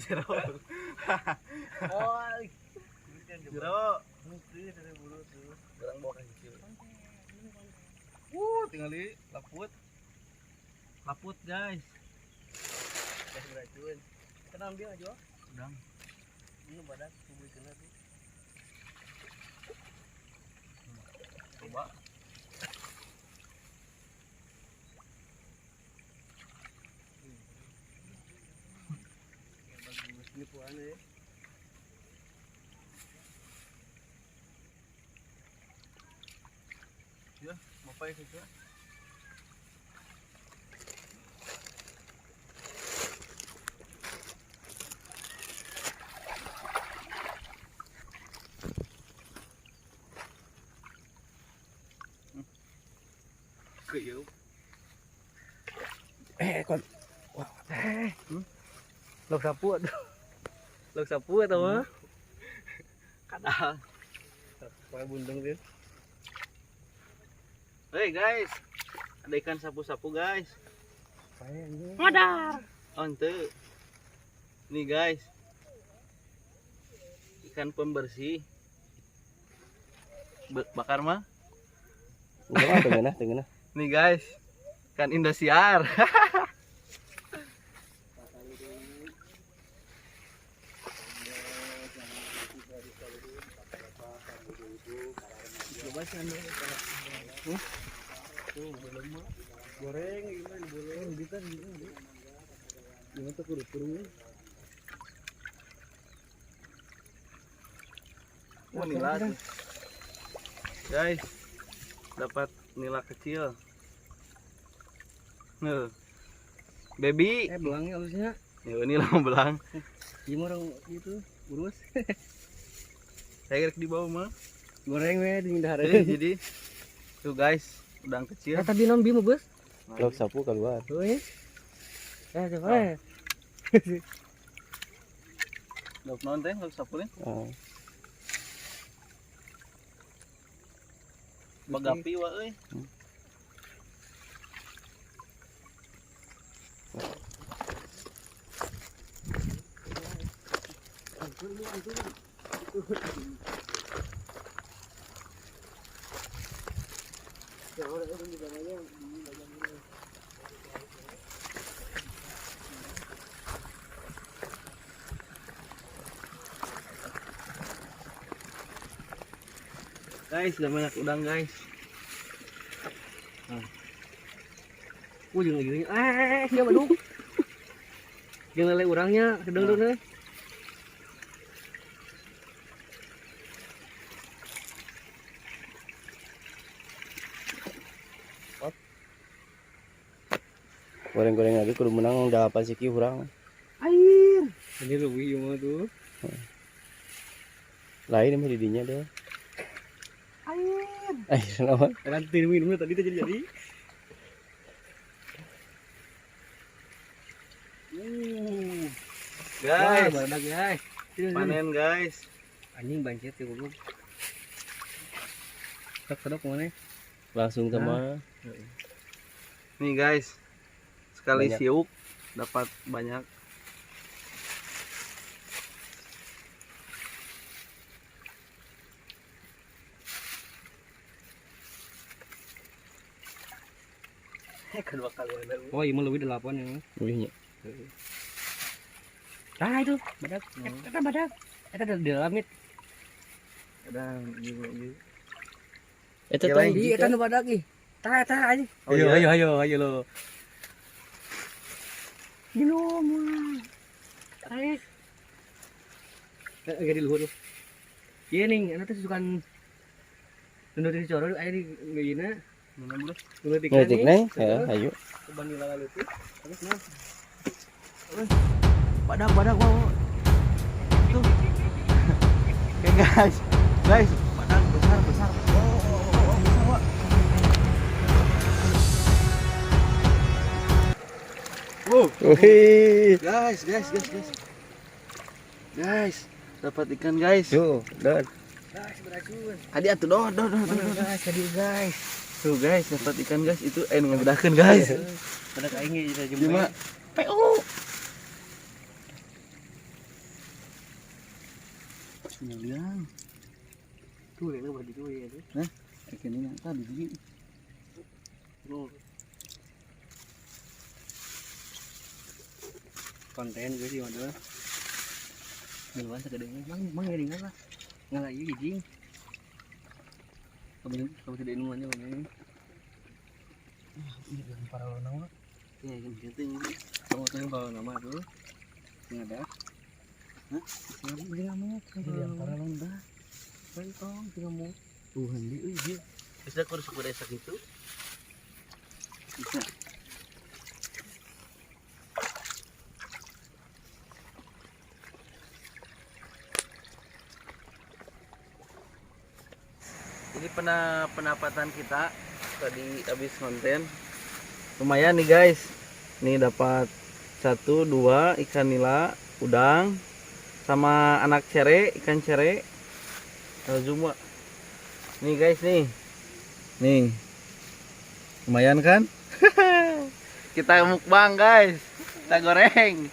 jero. Oh, Jero. mungkin dari bulu tuh. Barang bawa kecil. Tinggal di laput. Laput, guys. Kasih beracun. Kita ambil aja. Udang. Ini badak tubuh kena tuh. Coba. Bagus ini puan ya. Ya, mapai saja. Kuyup. Kon. Wah. Lok sapu aduh. Lok sapu atau mah? Kadal. Pakai bundeng tuh. Hey guys, ada ikan sapu-sapu guys. Madar. Oh ente. Nih guys, ikan pembersih. Bakar mah? Udah tengah. Nih guys, ikan Indosiar. Goreng gimana boleh bisa gimana? Gimana tuh kudu-kudu. Nila tuh. Guys, dapat nila kecil. Baby. Belangnya halusnya. Ya ini lama belang. Gimana orang gitu urus. Saya kira di bawah mah. Goreng we di dahar. Jadi tuh guys, udang kecil. Tadi nombi mah bos. Lok sapu keluar. Oh ya. Coba. Lok non teh, lok sapulin. Bagapi wa euy. Guys, udah banyak udang guys. Jangan gini. Dia baduk. Jangan lele urangnya, sedang dulu. Goreng-goreng lagi kudu menang udah apa sih ki urang. Air. Ini lebih mau tuh. Lain mah di dinya deh. Air. Air naon? Nanti minumnya tadi jadi. Guys, badak guys. panen guys. Anjing bancet ya goblok. Sedap mana? Langsung sama. Nih guys, sekali Banyak. siuk dapat banyak. Kedua kali ada. Oh iya mau lebih 8 ya. Wihnya. Ah itu badak. Eta badak. Eta di dalam it. Ada gitu. Eta Ya, teh lain. Iya eta badak ih. Tah aja. Oh, iya? Ayo lo. Belum. Ayo. Agak di luhur lu. Iya nih, anak tuh sukan tunduk di coro air di ngina. Mana dulu? Tunduk di ngetik neng, ayo. Ban nila lalu tuh. Terus nah. Badak wow. Itu. Oke guys, badak besar. Besar Wak. Wih. Guys, dapat ikan guys. Tuh, dan Guys, beracun. Adi atuh doh. Guys, tadi guys. Tuh guys, dapat ikan guys. Itu ngebedakeun guys. Badak aing ge bisa jumpa. Cuma PU. Yang Tuh yang baju tuh ya tuh. ini yang tadi. Tuh. Konten gue sih waduh. Miluan segedenya mang ngeringan lah. Ngalah ieu hijing. Kamu tidak ilmu aja ini. Ini yang para lonang mah. Ya yang penting ini. Kamu tuh kalau nama tuh. Enggak ada. Hah? Ini namanya Ini yang para lonang. pentong kamu. Tuh hendi euy dia. Bisa kurus esak itu. Bisa. Ini pendapatan kita tadi habis konten lumayan nih guys. Ini dapat 1 2 ikan nila, udang sama anak cere, ikan cere. Zoom. Nih guys nih. Nih. Lumayan kan? Kita mukbang guys. Kita goreng.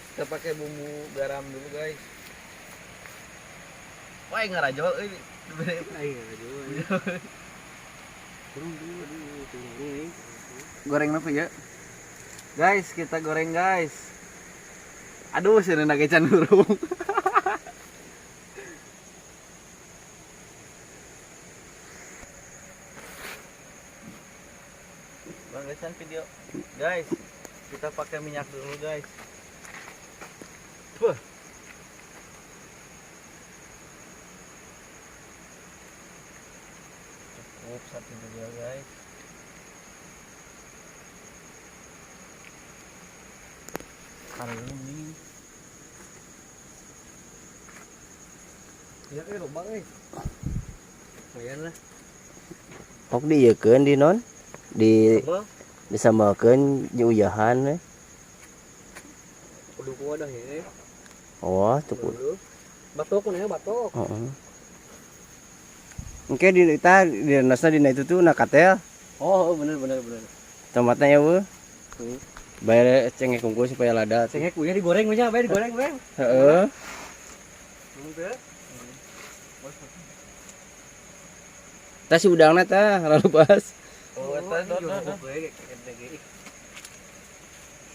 Kita pakai bumbu garam dulu guys. Wah, ngarajo euy. Goreng apa ya? Guys, kita goreng guys. Aduh, sirena kecan burung. Bang Gesan video. Guys, kita pakai minyak dulu guys. Wah. Cukup 1 juga guys. Karena ini. Ya lubang lumayan lah. Pok dieukeun di non di Apa? disamakeun jeung uyahan. Kudu ku wadah ya. Oh, cukup. Batok nih batok. Heeh. Engke di nasna dina itu tuh na katel. Oh, bener. Tomatnya ya we. Bayar cengek kungkul supaya lada. Cengek kuya digoreng mah bayar digoreng we. Heeh. Tah si udangna tah lalu pas. Oh, eta dot.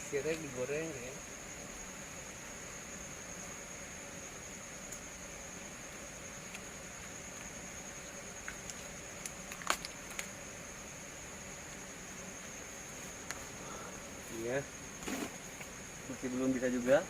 Kira digoreng ya. Iya. Masih belum bisa juga.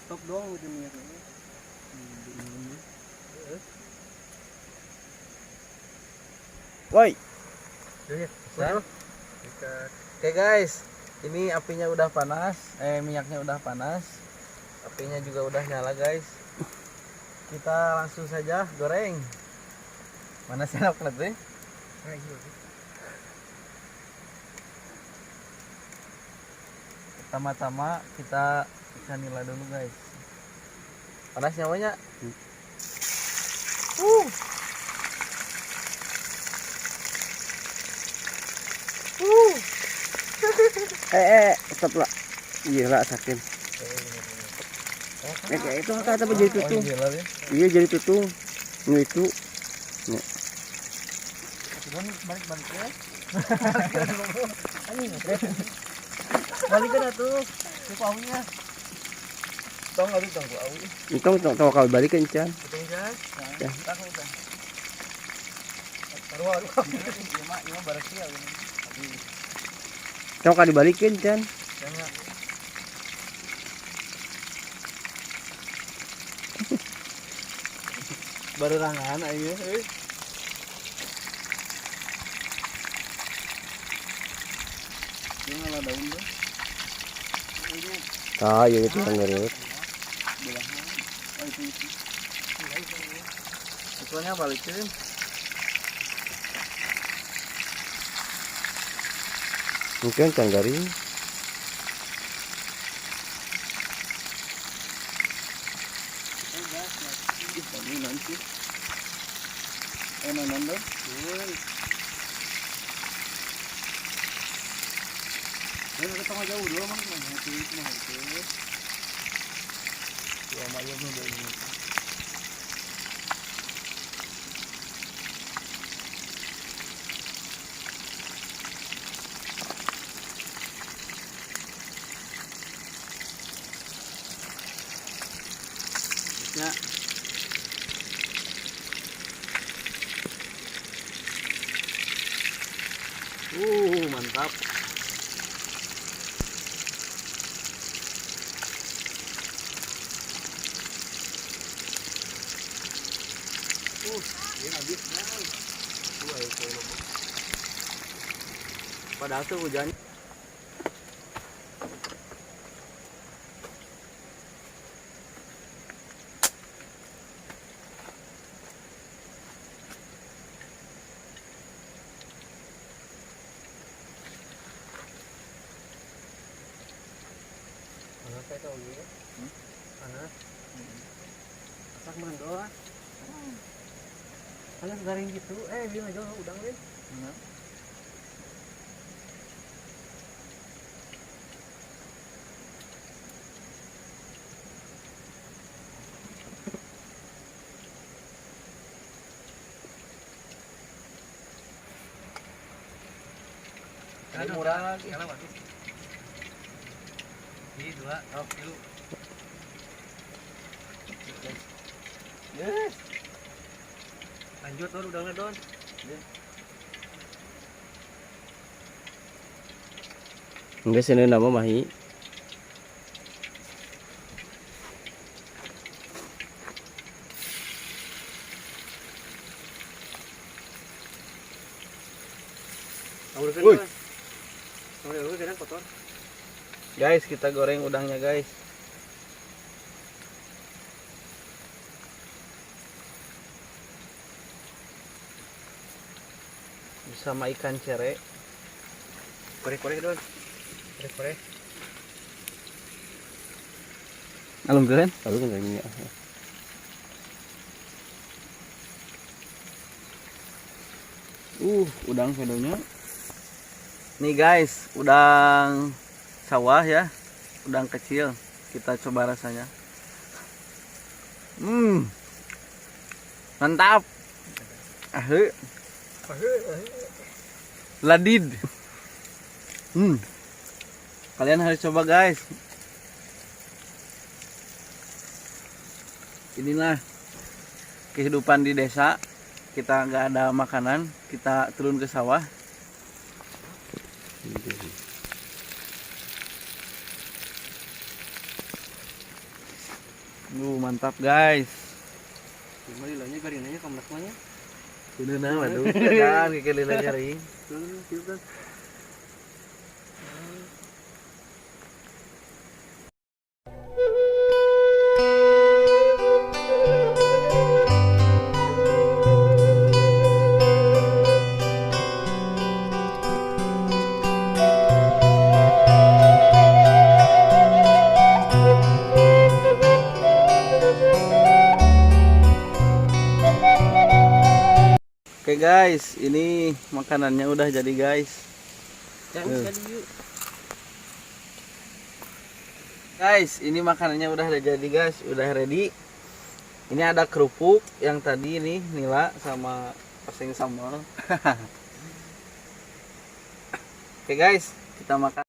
Stop doang udah minyaknya. Woi. Oke guys, ini apinya udah panas, minyaknya udah panas, apinya juga udah nyala guys. Kita langsung saja goreng. Mana senap nanti? Pertama-tama kita ikan nila dulu guys. Panas nyawanya. Stop lah. Gila sakit. Kayak itu kata apa jadi tutung. Iya jadi tutung. Ini itu. Nih. Balik ya. Balik kan tuh. Lupa awinya. Tong awi tong awi. Tong kau balikin Chan. Betul kan? Ya. Tak udah. Aduh. Ini barak ya ini. Tong kau dibalikin Chan. Jangan. Barengan aja, Ini ngalah daun tuh. Ah, ya itu yang ngerut. Pokoknya balikin. Mungkin kan garing. Ini kita mau jauh dulu mah, itu mah itu. Ya mayam udah ini. Ya. Mantap. Ini habis guys. Padahal tuh hujan. Panas kayak tau gitu. Panas. Masak mandor. Panas garing gitu. Dia aja udang deh. Ini murah lagi. Kenapa tuh? Ini 2 kilo. Yes. Lanjut Don, udangnya Don. Enggak sini nama mahi. Woi. Kadang kotor. Guys, kita goreng udangnya guys. Bersama ikan cere. Korek-korek Don. Korek-korek. Alung keren? Alung kan ini. Udang videonya. Nih guys, udang sawah ya. Udang kecil. Kita coba rasanya. Mantap. Ladid. Kalian harus coba guys. Inilah kehidupan di desa. Kita nggak ada makanan, kita turun ke sawah. Mantap guys. Gimana lilanya garingannya kamu nakmanya? Sudah nah, waduh, dan kekeliling garing. Oke guys, ini makanannya udah jadi guys. Guys, ini makanannya udah jadi guys, udah ready. Ini ada kerupuk yang tadi ini nila sama persing sambal. Oke guys, kita makan.